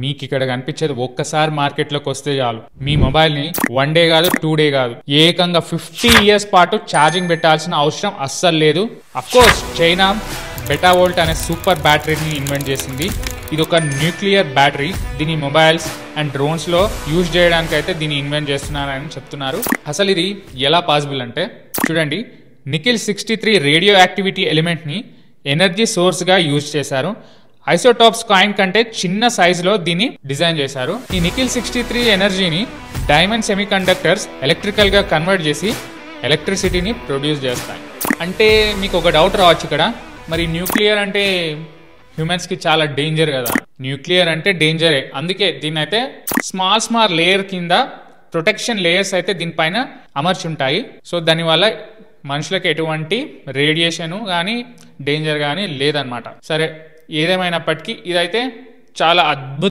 మీకు ఇక్కడ కనిపించేది ఒక్కసారి మార్కెట్లోకి వస్తే చాలు మీ మొబైల్ని 1 డే కాదు 2 డే కాదు ఏకంగా 50 years పాటు ఛార్జింగ్ పెట్టాల్సిన అవసరం అస్సలు లేదు. అఫ్కోర్స్ చైనా బెటావోల్ట్ అనే సూపర్ బ్యాటరీని ఇన్వెంట్ చేసింది. ఇది ఒక న్యూక్లియర్ బ్యాటరీ. దీని మొబైల్స్ అండ్ డ్రోన్స్లో యూజ్ చేయడానికి అయితే దీన్ని ఇన్వెంట్ చేస్తున్నారని చెప్తున్నారు. అసలు ఇది ఎలా పాసిబుల్ అంటే చూడండి, నికెల్ 63 రేడియో యాక్టివిటీ ఎలిమెంట్ని ఎనర్జీ సోర్స్గా యూజ్ చేశారు. ఐసోటాప్స్ కాయిన్ కంటే చిన్న సైజులో దీన్ని డిజైన్ చేశారు. ఈ నికెల్ 63 ఎనర్జీని డైమండ్ సెమీకండక్టర్స్ ఎలక్ట్రికల్గా కన్వర్ట్ చేసి ఎలక్ట్రిసిటీని ప్రొడ్యూస్ చేస్తాయి. అంటే మీకు ఒక డౌట్ రావచ్చు ఇక్కడ, మరి న్యూక్లియర్ అంటే హ్యూమన్స్కి చాలా డేంజర్ కదా. న్యూక్లియర్ అంటే డేంజరే, అందుకే దీన్ని అయితే స్మాల్ లేయర్ కింద ప్రొటెక్షన్ లేయర్స్ అయితే దీనిపైన అమర్చి ఉంటాయి. సో దానివల్ల మనుషులకు ఎటువంటి రేడియేషన్ కానీ డేంజర్ కానీ లేదనమాట. సరే, ఏదేమైనప్పటికీ ఇదైతే చాలా అద్భుత